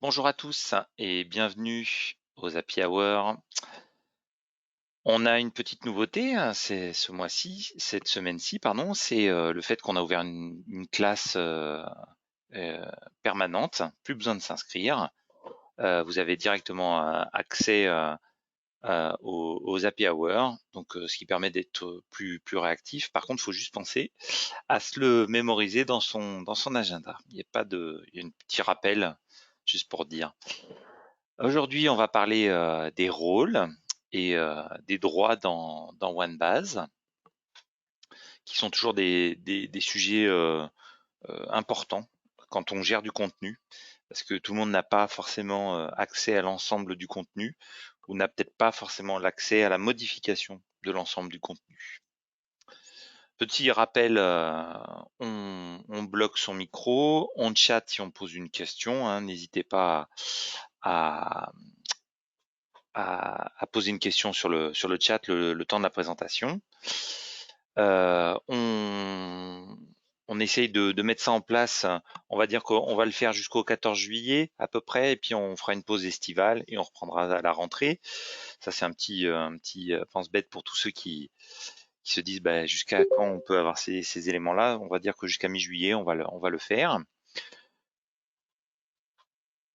Bonjour à tous et bienvenue aux Happy Hour. On a une petite nouveauté, c'est cette semaine-ci, pardon, c'est le fait qu'on a ouvert une classe euh, permanente, plus besoin de s'inscrire. Vous avez directement accès aux Happy Hour, donc ce qui permet d'être plus réactif. Par contre, il faut juste penser à se le mémoriser dans son agenda. Il y a un petit rappel juste pour dire. Aujourd'hui, on va parler des rôles et des droits dans OneBase, qui sont toujours des sujets importants quand on gère du contenu, parce que tout le monde n'a pas forcément accès à l'ensemble du contenu, ou n'a peut-être pas forcément l'accès à la modification de l'ensemble du contenu. Petit rappel, on bloque son micro, on chatte si on pose une question, hein, n'hésitez pas à, à poser une question sur le chat le temps de la présentation. On essaye de mettre ça en place. On va dire qu'on va le faire jusqu'au 14 juillet à peu près, et puis on fera une pause estivale et on reprendra à la rentrée. Ça, c'est un petit pense-bête pour tous ceux qui se disent bah, jusqu'à quand on peut avoir ces éléments-là. On va dire que jusqu'à mi-juillet, on va le faire.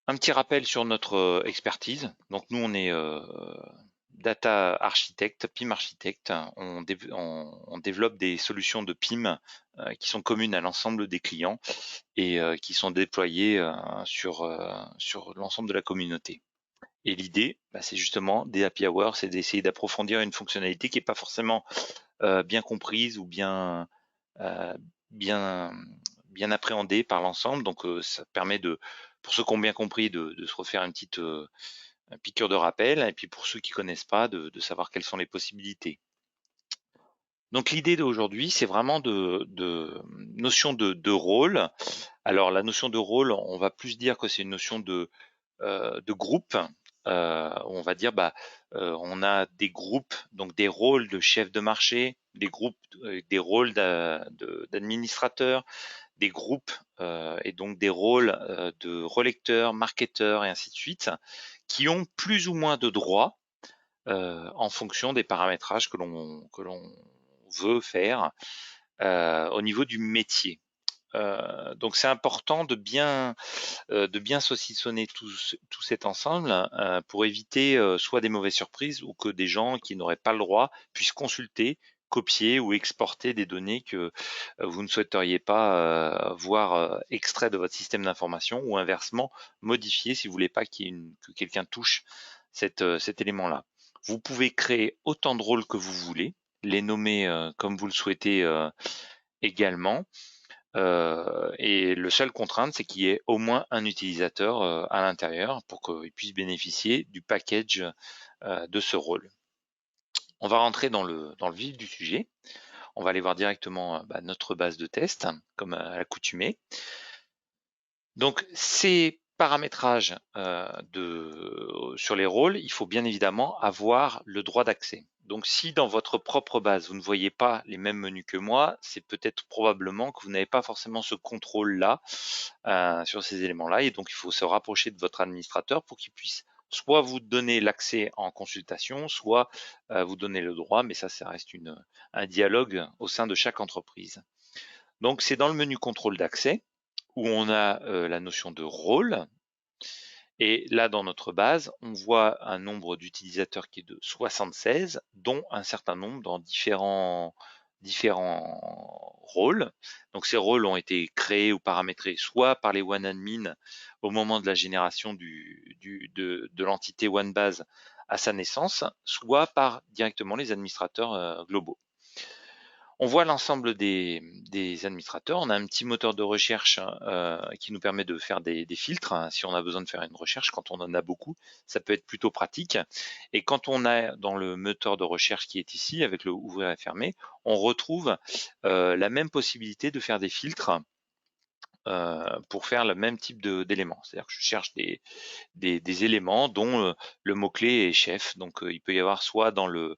Un petit rappel sur notre expertise. Donc nous, on est data architecte, PIM architecte. On développe des solutions de PIM qui sont communes à l'ensemble des clients et qui sont déployées sur l'ensemble de la communauté. Et l'idée, bah, c'est justement des happy hours, c'est d'essayer d'approfondir une fonctionnalité qui n'est pas forcément bien comprise ou euh, bien, bien appréhendée par l'ensemble. Donc ça permet pour ceux qui ont bien compris, de se refaire une petite piqûre de rappel, et puis pour ceux qui connaissent pas, de savoir quelles sont les possibilités. Donc l'idée d'aujourd'hui, c'est vraiment de notion de rôle. Alors la notion de rôle, on va plus dire que c'est une notion de groupe. On va dire, on a des groupes, donc des rôles de chef de marché, des groupes, des rôles d'administrateurs, des groupes et donc des rôles de relecteurs, marketeurs et ainsi de suite, qui ont plus ou moins de droits en fonction des paramétrages que l'on veut faire au niveau du métier. Donc c'est important de bien saucissonner tout cet ensemble pour éviter soit des mauvaises surprises ou que des gens qui n'auraient pas le droit puissent consulter, copier ou exporter des données que vous ne souhaiteriez pas voir extraits de votre système d'information, ou inversement modifier si vous voulez pas que quelqu'un touche cet élément-là. Vous pouvez créer autant de rôles que vous voulez, les nommer comme vous le souhaitez également. Et le seul contrainte, c'est qu'il y ait au moins un utilisateur à l'intérieur pour qu'il puisse bénéficier du package de ce rôle. On va rentrer dans le vif du sujet. On va aller voir directement notre base de test, comme à l'accoutumée. Donc, ces paramétrages sur les rôles, il faut bien évidemment avoir le droit d'accès. Donc, si dans votre propre base, vous ne voyez pas les mêmes menus que moi, c'est peut-être probablement que vous n'avez pas forcément ce contrôle-là sur ces éléments-là. Et donc, il faut se rapprocher de votre administrateur pour qu'il puisse soit vous donner l'accès en consultation, soit vous donner le droit, mais ça reste un dialogue au sein de chaque entreprise. Donc, c'est dans le menu contrôle d'accès où on a la notion de rôle. Et là, dans notre base, on voit un nombre d'utilisateurs qui est de 76, dont un certain nombre dans différents rôles. Donc ces rôles ont été créés ou paramétrés soit par les OneAdmin au moment de la génération de l'entité OneBase à sa naissance, soit par directement les administrateurs globaux. On voit l'ensemble des administrateurs. On a un petit moteur de recherche qui nous permet de faire des filtres si on a besoin de faire une recherche. Quand on en a beaucoup, ça peut être plutôt pratique. Et quand on a dans le moteur de recherche qui est ici, avec le ouvrir et fermer, on retrouve la même possibilité de faire des filtres pour faire le même type d'éléments. C'est-à-dire que je cherche des éléments dont le mot-clé est chef. Donc il peut y avoir soit dans le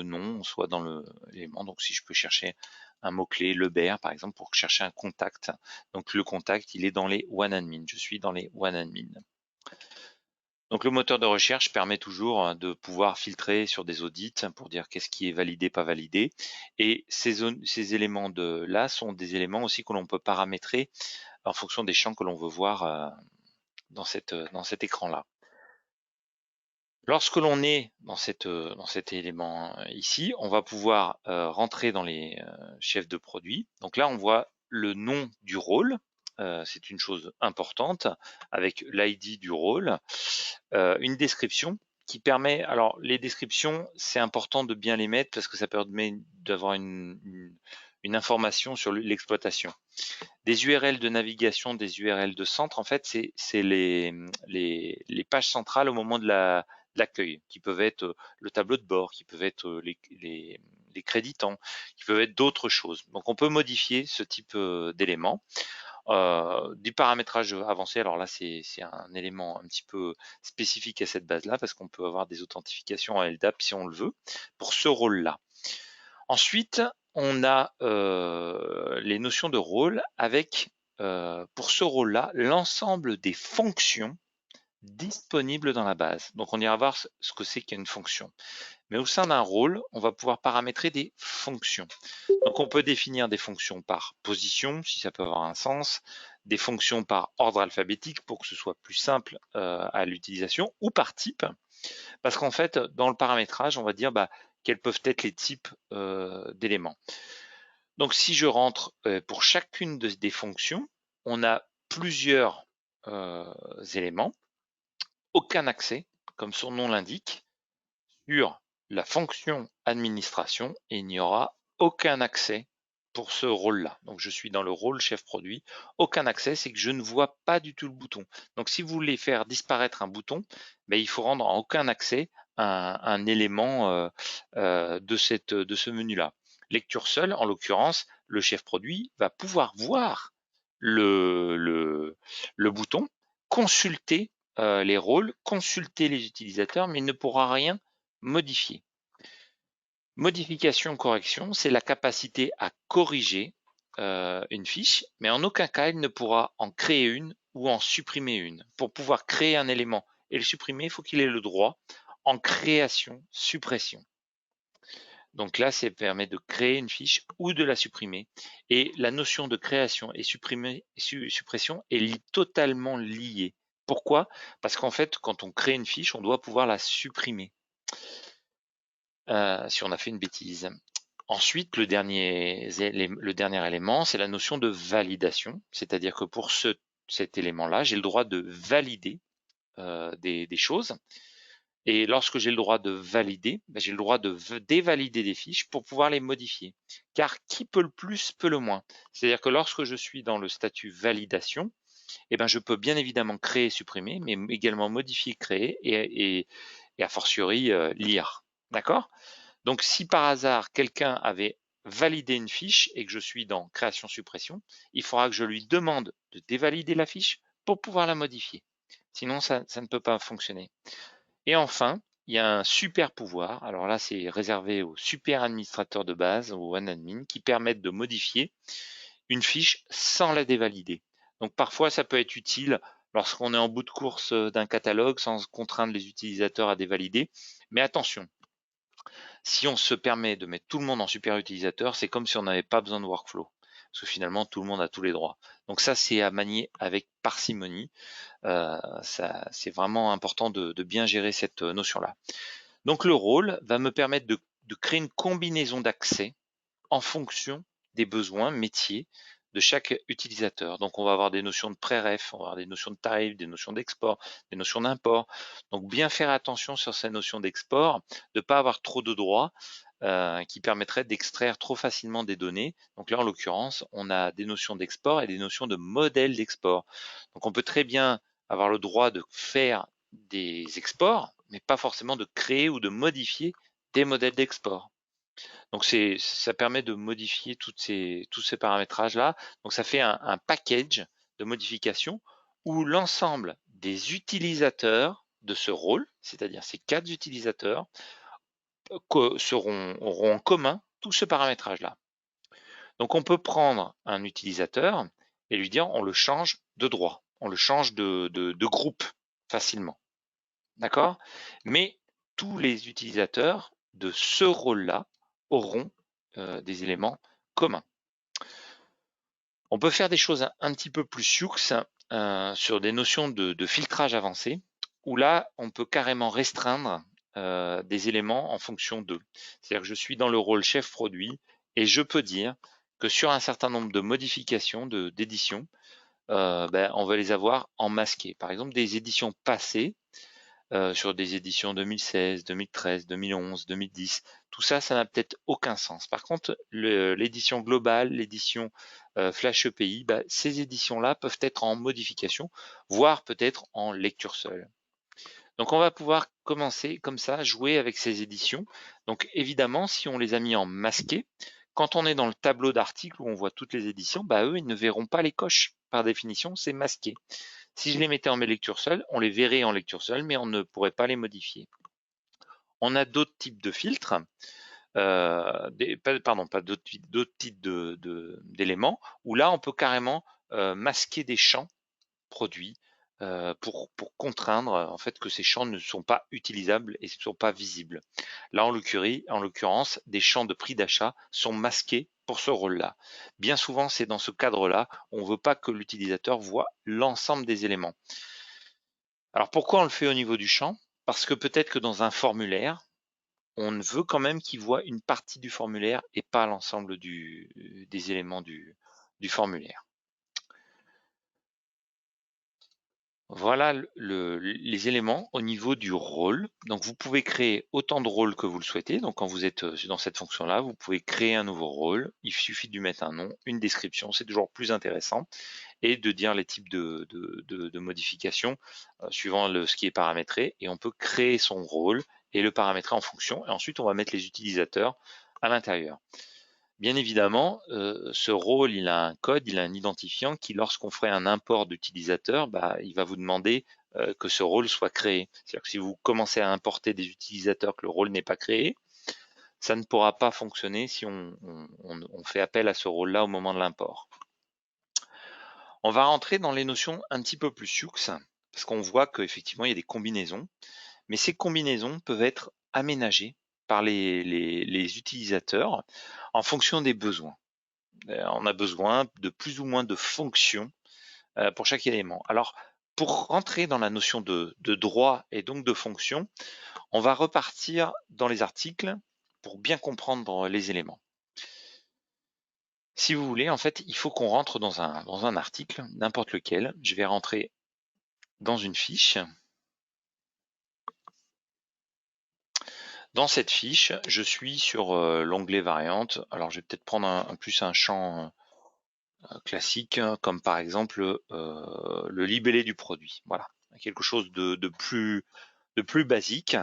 nom, soit dans l'élément. Donc si je peux chercher un mot-clé, Lebert par exemple, pour chercher un contact. Donc le contact, il est dans les OneAdmin. Je suis dans les OneAdmin. Donc le moteur de recherche permet toujours de pouvoir filtrer sur des audits pour dire qu'est-ce qui est validé, pas validé. Et ces éléments de là sont des éléments aussi que l'on peut paramétrer en fonction des champs que l'on veut voir dans cet écran-là. Lorsque l'on est dans cet élément ici, on va pouvoir rentrer dans les chefs de produit. Donc là, on voit le nom du rôle. C'est une chose importante avec l'ID du rôle. Une description qui permet, alors les descriptions, c'est important de bien les mettre parce que ça permet d'avoir une information sur l'exploitation. Des URL de navigation, des URL de centre, en fait, c'est les pages centrales au moment de l'accueil, qui peuvent être le tableau de bord, qui peuvent être les créditants, qui peuvent être d'autres choses. Donc on peut modifier ce type d'éléments. Du paramétrage avancé, alors là c'est un élément un petit peu spécifique à cette base-là, parce qu'on peut avoir des authentifications en LDAP si on le veut, pour ce rôle-là. Ensuite, on a les notions de rôle avec, pour ce rôle-là, l'ensemble des fonctions disponibles dans la base. Donc on ira voir ce que c'est qu'une fonction. Mais au sein d'un rôle, on va pouvoir paramétrer des fonctions. Donc on peut définir des fonctions par position, si ça peut avoir un sens, des fonctions par ordre alphabétique pour que ce soit plus simple à l'utilisation, ou par type. Parce qu'en fait, dans le paramétrage, on va dire quels peuvent être les types d'éléments. Donc si je rentre pour chacune des fonctions, on a plusieurs éléments, aucun accès, comme son nom l'indique, sur la fonction administration, et il n'y aura aucun accès pour ce rôle-là. Donc je suis dans le rôle chef produit, aucun accès, c'est que je ne vois pas du tout le bouton. Donc si vous voulez faire disparaître un bouton, il faut rendre en aucun accès un élément de ce menu-là. Lecture seule, en l'occurrence, le chef produit va pouvoir voir le bouton, consulter les rôles, consulter les utilisateurs, mais il ne pourra rien modifier. Modification, correction, c'est la capacité à corriger une fiche, mais en aucun cas il ne pourra en créer une ou en supprimer une. Pour pouvoir créer un élément et le supprimer, il faut qu'il ait le droit en création, suppression. Donc là, ça permet de créer une fiche ou de la supprimer. Et la notion de création et suppression est totalement liée. Pourquoi? Parce qu'en fait, quand on crée une fiche, on doit pouvoir la supprimer si on a fait une bêtise. Ensuite, le dernier élément, c'est la notion de validation. C'est-à-dire que pour cet élément-là, j'ai le droit de valider des choses. Et lorsque j'ai le droit de valider, j'ai le droit de dévalider des fiches pour pouvoir les modifier. Car qui peut le plus, peut le moins. C'est-à-dire que lorsque je suis dans le statut validation, je peux bien évidemment créer, supprimer, mais également modifier, créer et a fortiori lire. D'accord? Donc si par hasard quelqu'un avait validé une fiche et que je suis dans création-suppression, il faudra que je lui demande de dévalider la fiche pour pouvoir la modifier. Sinon, ça ne peut pas fonctionner. Et enfin, il y a un super pouvoir. Alors là, c'est réservé aux super administrateurs de base, aux OneAdmin, qui permettent de modifier une fiche sans la dévalider. Donc parfois, ça peut être utile lorsqu'on est en bout de course d'un catalogue sans contraindre les utilisateurs à dévalider. Mais attention, si on se permet de mettre tout le monde en super utilisateur, c'est comme si on n'avait pas besoin de workflow. Parce que finalement, tout le monde a tous les droits. Donc ça, c'est à manier avec parcimonie. C'est vraiment important de bien gérer cette notion-là. Donc le rôle va me permettre de créer une combinaison d'accès en fonction des besoins métiers de chaque utilisateur. Donc on va avoir des notions de pré-ref, on va avoir des notions de tarif, des notions d'export, des notions d'import. Donc bien faire attention sur ces notions d'export, de ne pas avoir trop de droits qui permettraient d'extraire trop facilement des données. Donc là en l'occurrence, on a des notions d'export et des notions de modèle d'export. Donc on peut très bien avoir le droit de faire des exports, mais pas forcément de créer ou de modifier des modèles d'export. Donc ça permet de modifier tous ces paramétrages-là. Donc ça fait un package de modifications où l'ensemble des utilisateurs de ce rôle, c'est-à-dire ces 4 utilisateurs, auront en commun tout ce paramétrage-là. Donc on peut prendre un utilisateur et lui dire on le change de droit, on le change de groupe facilement. D'accord? Mais tous les utilisateurs de ce rôle-là auront des éléments communs. On peut faire des choses un petit peu plus sioux sur des notions de filtrage avancé, où là, on peut carrément restreindre des éléments en fonction d'eux. C'est-à-dire que je suis dans le rôle chef produit et je peux dire que sur un certain nombre de modifications d'éditions, on va les avoir en masqué. Par exemple, des éditions passées, sur des éditions 2016, 2013, 2011, 2010. Tout ça, ça n'a peut-être aucun sens. Par contre, l'édition globale, l'édition Flash EPI, ces éditions-là peuvent être en modification, voire peut-être en lecture seule. Donc on va pouvoir commencer comme ça à jouer avec ces éditions. Donc évidemment, si on les a mis en masqué, quand on est dans le tableau d'articles où on voit toutes les éditions, eux, ils ne verront pas les coches. Par définition, c'est masqué. Si je les mettais en lecture seule, on les verrait en lecture seule, mais on ne pourrait pas les modifier. On a d'autres types de filtres, pas d'autres types d'éléments, où là, on peut carrément masquer des champs produits pour contraindre en fait que ces champs ne sont pas utilisables et ne sont pas visibles. Là, en l'occurrence, des champs de prix d'achat sont masqués pour ce rôle-là. Bien souvent, c'est dans ce cadre-là, on ne veut pas que l'utilisateur voit l'ensemble des éléments. Alors pourquoi on le fait au niveau du champ? Parce que peut-être que dans un formulaire, on veut quand même qu'il voit une partie du formulaire et pas l'ensemble des éléments du formulaire. Voilà les éléments au niveau du rôle. Donc vous pouvez créer autant de rôles que vous le souhaitez. Donc quand vous êtes dans cette fonction-là, vous pouvez créer un nouveau rôle. Il suffit de lui mettre un nom, une description, c'est toujours plus intéressant. Et de dire les types de modifications suivant ce qui est paramétré. Et on peut créer son rôle et le paramétrer en fonction. Et ensuite, on va mettre les utilisateurs à l'intérieur. Bien évidemment, ce rôle, il a un code, il a un identifiant qui, lorsqu'on ferait un import d'utilisateurs, il va vous demander que ce rôle soit créé. C'est-à-dire que si vous commencez à importer des utilisateurs que le rôle n'est pas créé, ça ne pourra pas fonctionner si on fait appel à ce rôle-là au moment de l'import. On va rentrer dans les notions un petit peu plus sioux, parce qu'on voit qu'effectivement, il y a des combinaisons, mais ces combinaisons peuvent être aménagées par les utilisateurs en fonction des besoins. On a besoin de plus ou moins de fonctions pour chaque élément. Alors, pour rentrer dans la notion de droit et donc de fonction, on va repartir dans les articles pour bien comprendre les éléments. Si vous voulez, en fait, il faut qu'on rentre dans un article, n'importe lequel. Je vais rentrer dans une fiche. Dans cette fiche, je suis sur l'onglet variante. Alors, je vais peut-être prendre un champ classique, comme par exemple le libellé du produit. Voilà, quelque chose de plus basique.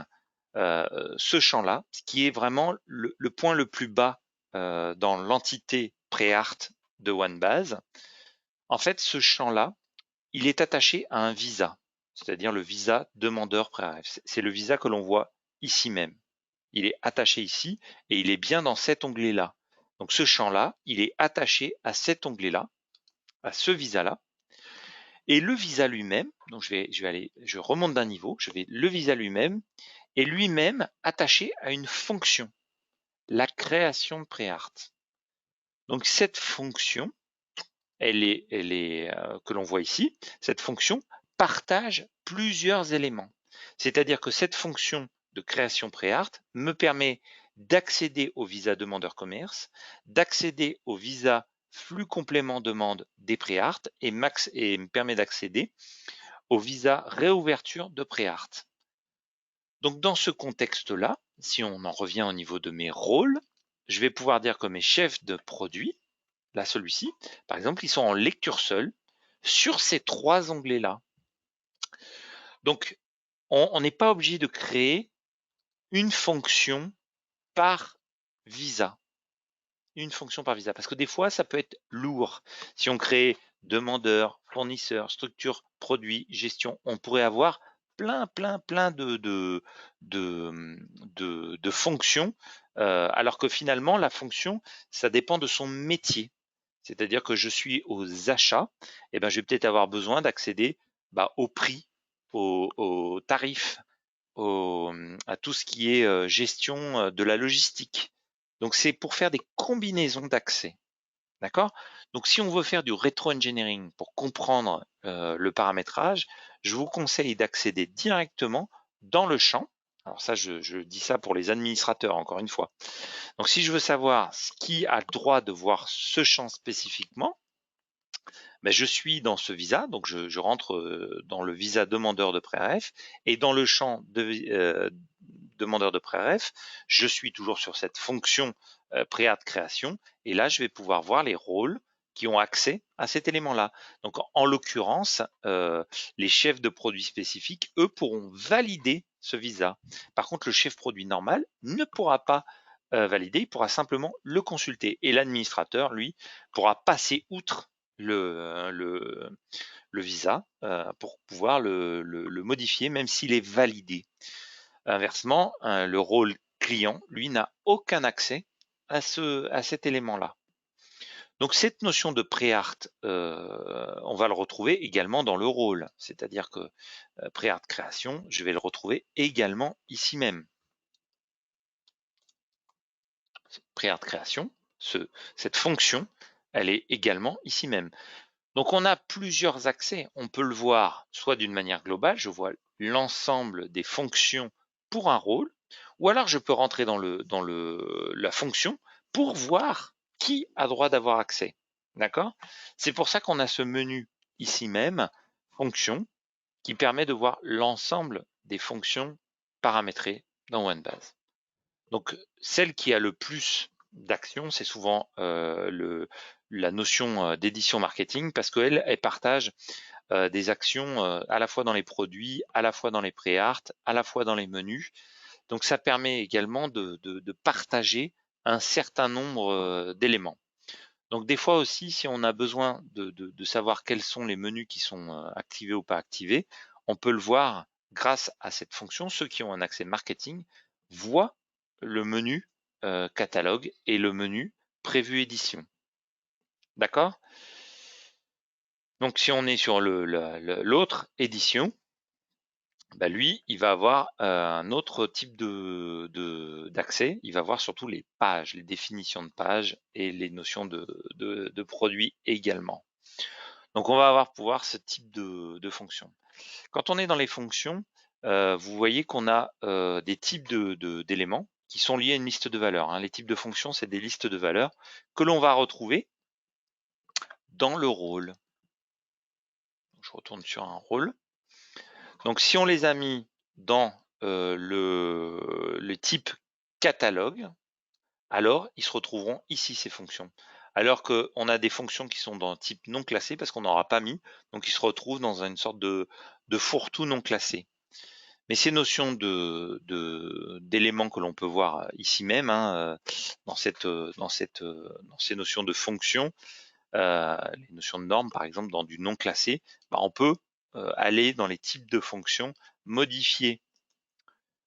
Ce champ-là, qui est vraiment le point le plus bas dans l'entité Preart de OneBase. En fait, ce champ-là, il est attaché à un visa, c'est-à-dire le visa demandeur Prearef. C'est le visa que l'on voit ici même. Il est attaché ici et il est bien dans cet onglet-là. Donc ce champ-là, il est attaché à cet onglet-là, à ce visa-là. Et le visa lui-même, donc je remonte d'un niveau, le visa lui-même est lui-même attaché à une fonction, la création de Preart. Donc cette fonction, elle est que l'on voit ici, cette fonction partage plusieurs éléments. C'est-à-dire que cette fonction de création Preart me permet d'accéder au visa demandeur commerce, d'accéder au visa flux complément demande des Preart et me permet d'accéder au visa réouverture de Preart. Donc dans ce contexte-là, si on en revient au niveau de mes rôles, je vais pouvoir dire que mes chefs de produit, là celui-ci, par exemple, ils sont en lecture seule sur ces trois onglets-là. Donc on n'est pas obligé de créer une fonction par visa. Une fonction par visa, parce que des fois, ça peut être lourd. Si on crée demandeur, fournisseur, structure, produit, gestion, on pourrait avoir plein de fonctions, alors que finalement, la fonction, ça dépend de son métier. C'est-à-dire que je suis aux achats, et ben, je vais peut-être avoir besoin d'accéder au prix, au tarif, à tout ce qui est gestion de la logistique. Donc, c'est pour faire des combinaisons d'accès. D'accord? Donc, si on veut faire du rétro-engineering pour comprendre le paramétrage, je vous conseille d'accéder directement dans le champ. Alors ça, je dis ça pour les administrateurs, encore une fois. Donc, si je veux savoir qui a le droit de voir ce champ spécifiquement, je suis dans ce visa, donc je rentre dans le visa demandeur de pré-ref, et dans le champ de demandeur de pré-ref, je suis toujours sur cette fonction pré-art création, et là je vais pouvoir voir les rôles qui ont accès à cet élément-là. Donc en l'occurrence, les chefs de produits spécifiques, eux, pourront valider ce visa. Par contre, le chef produit normal ne pourra pas valider, il pourra simplement le consulter. Et l'administrateur, lui, pourra passer outre le visa pour pouvoir le modifier, même s'il est validé. Inversement, le rôle client, lui, n'a aucun accès à cet élément-là. Donc cette notion de pré-art, on va le retrouver également dans le rôle, c'est-à-dire que pré-art création, je vais le retrouver également ici même. Pré-art création, cette fonction, elle est également ici même. Donc on a plusieurs accès, on peut le voir soit d'une manière globale, je vois l'ensemble des fonctions pour un rôle, ou alors je peux rentrer dans la fonction pour voir qui a droit d'avoir accès. D'accord? C'est pour ça qu'on a ce menu ici même, fonction, qui permet de voir l'ensemble des fonctions paramétrées dans OneBase. Donc celle qui a le plus d'actions, c'est souvent la notion d'édition marketing, parce qu'elle partage des actions à la fois dans les produits, à la fois dans les pré-art, à la fois dans les menus. Donc ça permet également de partager un certain nombre d'éléments. Donc des fois aussi, si on a besoin de savoir quels sont les menus qui sont activés ou pas activés, on peut le voir grâce à cette fonction. Ceux qui ont un accès marketing voient le menu catalogue et le menu prévu édition. D'accord? Donc si on est sur l'autre édition, lui, il va avoir un autre type d'accès. Il va voir surtout les pages, les définitions de pages et les notions de produits également. Donc on va pouvoir ce type de fonction. Quand on est dans les fonctions, vous voyez qu'on a des types d'éléments qui sont liés à une liste de valeurs. Hein. Les types de fonctions, c'est des listes de valeurs que l'on va retrouver dans le rôle. Je retourne sur un rôle. Donc si on les a mis dans le type catalogue, alors ils se retrouveront ici ces fonctions. Alors qu'on a des fonctions qui sont dans type non classé parce qu'on n'aura pas mis, donc ils se retrouvent dans une sorte de fourre-tout non classé. Mais ces notions d'éléments que l'on peut voir ici même, hein, dans ces notions de fonctions, les notions de normes par exemple dans du non classé, on peut aller dans les types de fonctions, modifier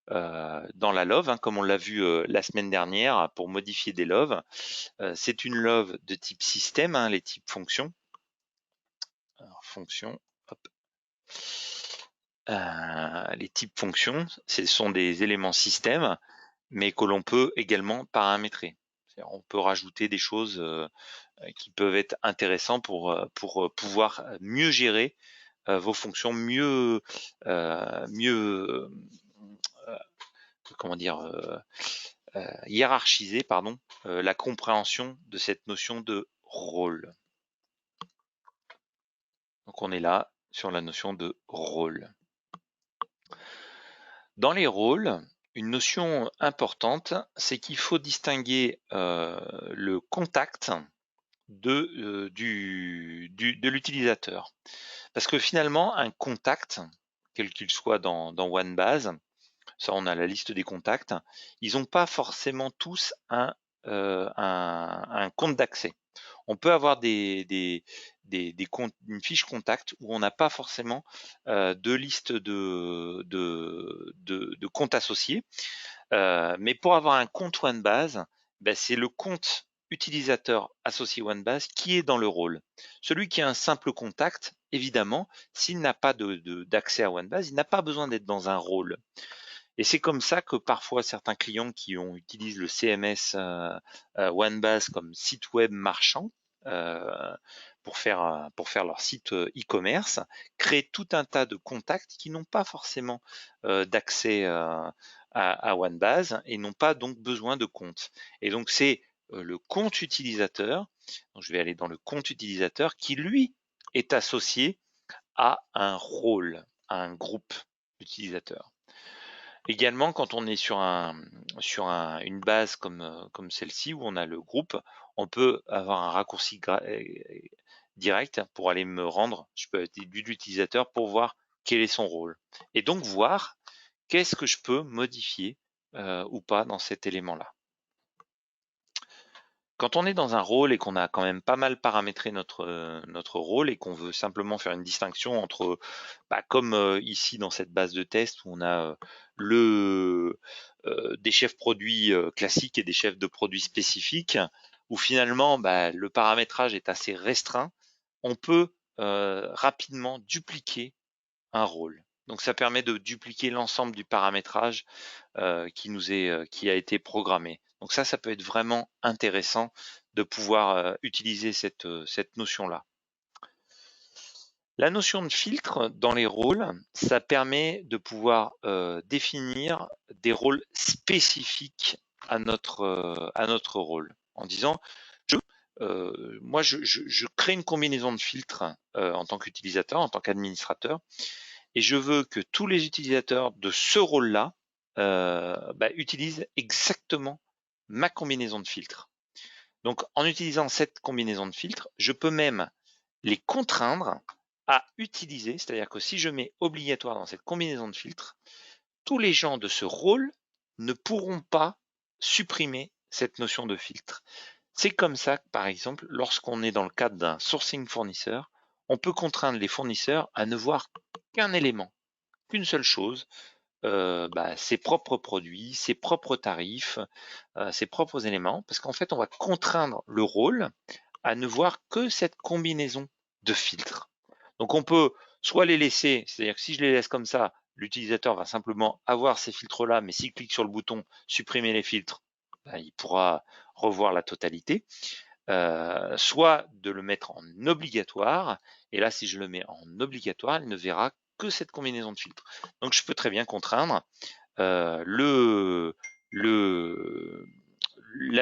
dans la love, hein, comme on l'a vu la semaine dernière pour modifier des loves. C'est une love de type système, hein, les types fonctions. Alors, fonction, hop. Les types fonctions, ce sont des éléments système, mais que l'on peut également paramétrer. On peut rajouter des choses qui peuvent être intéressantes pour pouvoir mieux gérer vos fonctions, mieux comment dire, hiérarchiser la compréhension de cette notion de rôle. Donc on est là sur la notion de rôle. Dans les rôles, une notion importante, c'est qu'il faut distinguer le contact de l'utilisateur. Parce que finalement, un contact, quel qu'il soit dans OneBase, ça on a la liste des contacts, ils n'ont pas forcément tous un compte d'accès. on peut avoir une fiche contact où on n'a pas forcément de liste de comptes associés. Mais pour avoir un compte OneBase, ben, c'est le compte utilisateur associé OneBase qui est dans le rôle. Celui qui a un simple contact, évidemment, s'il n'a pas d'accès à OneBase, il n'a pas besoin d'être dans un rôle. Et c'est comme ça que parfois certains clients qui utilisent le CMS OneBase comme site web marchand pour faire leur site e-commerce, créent tout un tas de contacts qui n'ont pas forcément d'accès à OneBase et n'ont pas donc besoin de compte. Et donc c'est le compte utilisateur, donc je vais aller dans le compte utilisateur qui lui est associé à un rôle, à un groupe d'utilisateurs. Également, quand on est sur une base comme celle-ci où on a le groupe, on peut avoir un raccourci direct pour aller me rendre, je peux être du l'utilisateur pour voir quel est son rôle. Et donc voir qu'est-ce que je peux modifier ou pas dans cet élément-là. Quand on est dans un rôle et qu'on a quand même pas mal paramétré notre rôle et qu'on veut simplement faire une distinction entre, comme ici dans cette base de test où on a des chefs produits classiques et des chefs de produits spécifiques, où finalement le paramétrage est assez restreint, on peut rapidement dupliquer un rôle. Donc ça permet de dupliquer l'ensemble du paramétrage qui a été programmé. Donc ça peut être vraiment intéressant de pouvoir utiliser cette notion-là. La notion de filtre dans les rôles, ça permet de pouvoir définir des rôles spécifiques à notre rôle, en disant moi je crée une combinaison de filtres en tant qu'utilisateur, en tant qu'administrateur, et je veux que tous les utilisateurs de ce rôle-là utilisent exactement ma combinaison de filtres. Donc, en utilisant cette combinaison de filtres, je peux même les contraindre à utiliser, c'est-à-dire que si je mets obligatoire dans cette combinaison de filtres, tous les gens de ce rôle ne pourront pas supprimer cette notion de filtre. C'est comme ça que, par exemple, lorsqu'on est dans le cadre d'un sourcing fournisseur, on peut contraindre les fournisseurs à ne voir qu'un élément, qu'une seule chose, ses propres produits, ses propres tarifs, ses propres éléments, parce qu'en fait, on va contraindre le rôle à ne voir que cette combinaison de filtres. Donc, on peut soit les laisser, c'est-à-dire que si je les laisse comme ça, l'utilisateur va simplement avoir ces filtres-là, mais s'il clique sur le bouton supprimer les filtres, il pourra revoir la totalité. Soit de le mettre en obligatoire, et là, si je le mets en obligatoire, il ne verra que cette combinaison de filtres. Donc, je peux très bien contraindre la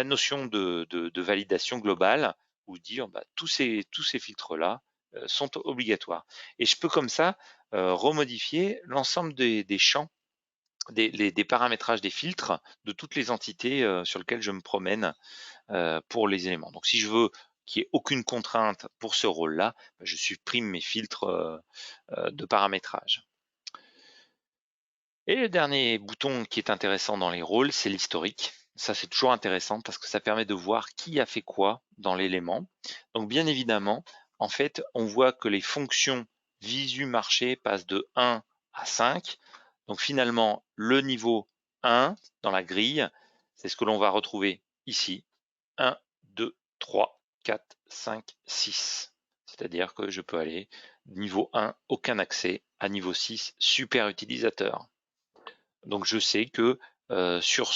notion de validation globale ou dire tous ces filtres-là sont obligatoires. Et je peux comme ça remodifier l'ensemble des champs, des paramétrages des filtres de toutes les entités sur lesquelles je me promène pour les éléments. Donc si je veux qu'il n'y ait aucune contrainte pour ce rôle-là, je supprime mes filtres de paramétrage. Et le dernier bouton qui est intéressant dans les rôles, c'est l'historique. Ça, c'est toujours intéressant parce que ça permet de voir qui a fait quoi dans l'élément. Donc, bien évidemment, en fait, on voit que les fonctions visu marché passent de 1 à 5. Donc, finalement, le niveau 1 dans la grille, c'est ce que l'on va retrouver ici. 1, 2, 3, 4, 5, 6. C'est-à-dire que je peux aller niveau 1, aucun accès, à niveau 6, super utilisateur. Donc je sais que sur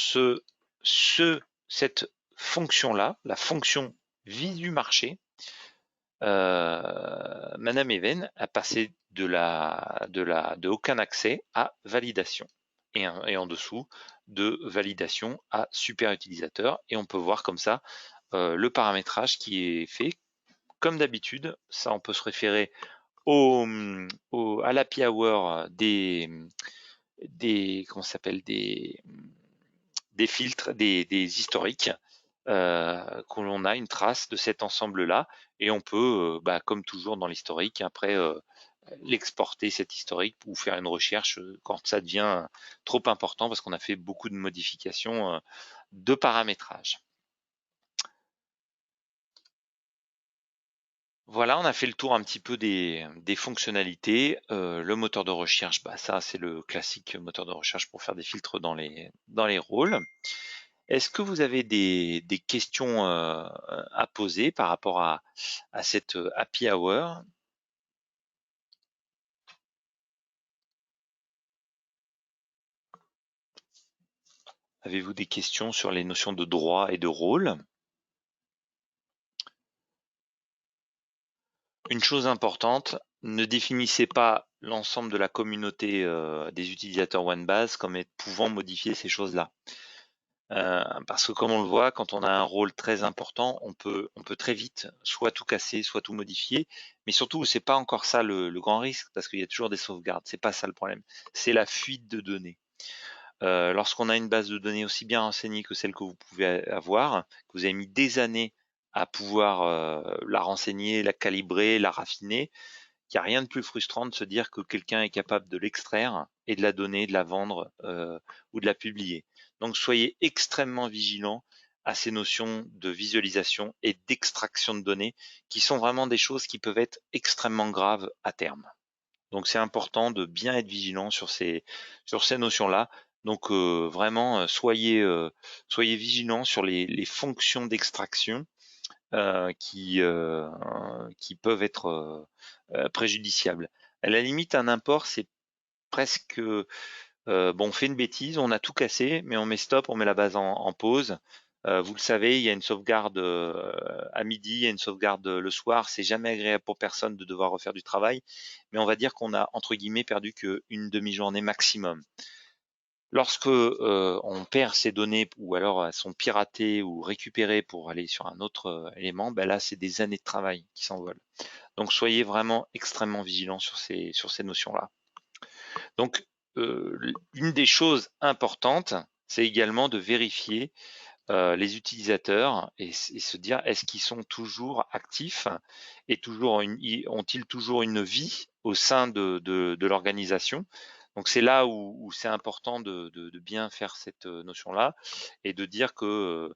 cette fonction-là, la fonction visu marché, Madame Even a passé de aucun accès à validation et en dessous de validation à super utilisateur, et on peut voir comme ça le paramétrage qui est fait. Comme d'habitude, ça on peut se référer à l'API Hour des filtres, des historiques, qu'on l'on a une trace de cet ensemble-là, et on peut, comme toujours dans l'historique, après l'exporter cet historique ou faire une recherche quand ça devient trop important parce qu'on a fait beaucoup de modifications de paramétrage. Voilà, on a fait le tour un petit peu des fonctionnalités. Le moteur de recherche, bah, ça, c'est le classique moteur de recherche pour faire des filtres dans les rôles. Est-ce que vous avez des questions à poser par rapport à cette happy hour? Avez-vous des questions sur les notions de droit et de rôle? Une chose importante, ne définissez pas l'ensemble de la communauté des utilisateurs OneBase comme pouvant modifier ces choses-là. Parce que comme on le voit, quand on a un rôle très important, on peut très vite soit tout casser, soit tout modifier. Mais surtout, c'est pas encore ça le grand risque, parce qu'il y a toujours des sauvegardes. C'est pas ça le problème. C'est la fuite de données. Lorsqu'on a une base de données aussi bien renseignée que celle que vous pouvez avoir, que vous avez mis des années à pouvoir la renseigner, la calibrer, la raffiner, il n'y a rien de plus frustrant de se dire que quelqu'un est capable de l'extraire et de la donner, de la vendre ou de la publier. Donc soyez extrêmement vigilants à ces notions de visualisation et d'extraction de données qui sont vraiment des choses qui peuvent être extrêmement graves à terme. Donc c'est important de bien être vigilant sur ces notions-là. Donc vraiment soyez vigilants sur les fonctions d'extraction qui peuvent être préjudiciables. À la limite, un import, c'est presque bon, on fait une bêtise, on a tout cassé, mais on met stop, on met la base en pause. Vous le savez, il y a une sauvegarde à midi, il y a une sauvegarde le soir. C'est jamais agréable pour personne de devoir refaire du travail, mais on va dire qu'on a entre guillemets perdu qu'une demi-journée maximum. Lorsque on perd ces données ou alors elles sont piratées ou récupérées pour aller sur un autre élément, ben là c'est des années de travail qui s'envolent. Donc soyez vraiment extrêmement vigilants sur ces notions-là. Donc une des choses importantes, c'est également de vérifier les utilisateurs et se dire est-ce qu'ils sont toujours actifs et ont-ils toujours une vie au sein de l'organisation. Donc c'est là où c'est important de bien faire cette notion-là et de dire que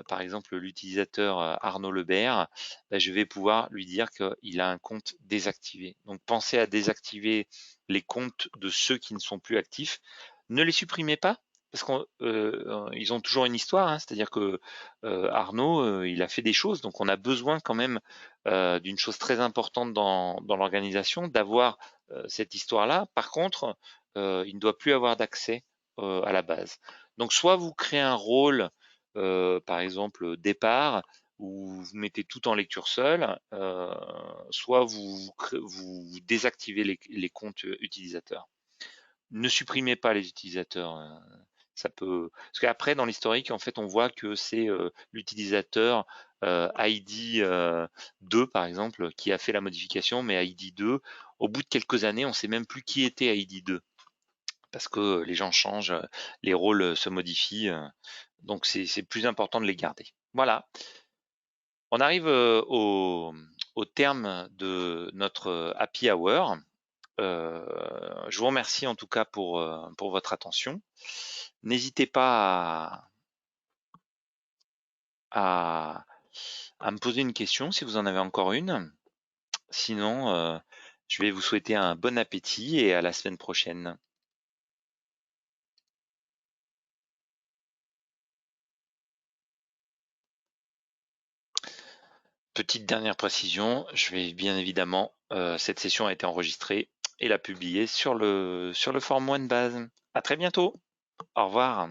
par exemple l'utilisateur Arnaud Lebert, ben, je vais pouvoir lui dire qu'il a un compte désactivé. Donc pensez à désactiver les comptes de ceux qui ne sont plus actifs. Ne les supprimez pas, parce qu'ils ont toujours une histoire, hein, c'est-à-dire que Arnaud, il a fait des choses, donc on a besoin quand même d'une chose très importante dans l'organisation, d'avoir cette histoire-là. Par contre, il ne doit plus avoir d'accès à la base. Donc soit vous créez un rôle, par exemple départ, où vous mettez tout en lecture seule, soit vous désactivez les comptes utilisateurs. Ne supprimez pas les utilisateurs. Ça peut, parce qu'après dans l'historique, en fait, on voit que c'est l'utilisateur ID 2 par exemple qui a fait la modification, mais ID 2, au bout de quelques années, on ne sait même plus qui était ID 2 parce que les gens changent, les rôles se modifient, donc c'est plus important de les garder. Voilà. On arrive au terme de notre happy hour. Je vous remercie en tout cas pour votre attention. N'hésitez pas à me poser une question si vous en avez encore une. Sinon, je vais vous souhaiter un bon appétit et à la semaine prochaine. Petite dernière précision, je vais bien évidemment, cette session a été enregistrée et la publier sur le forum OneBase. À très bientôt. Au revoir.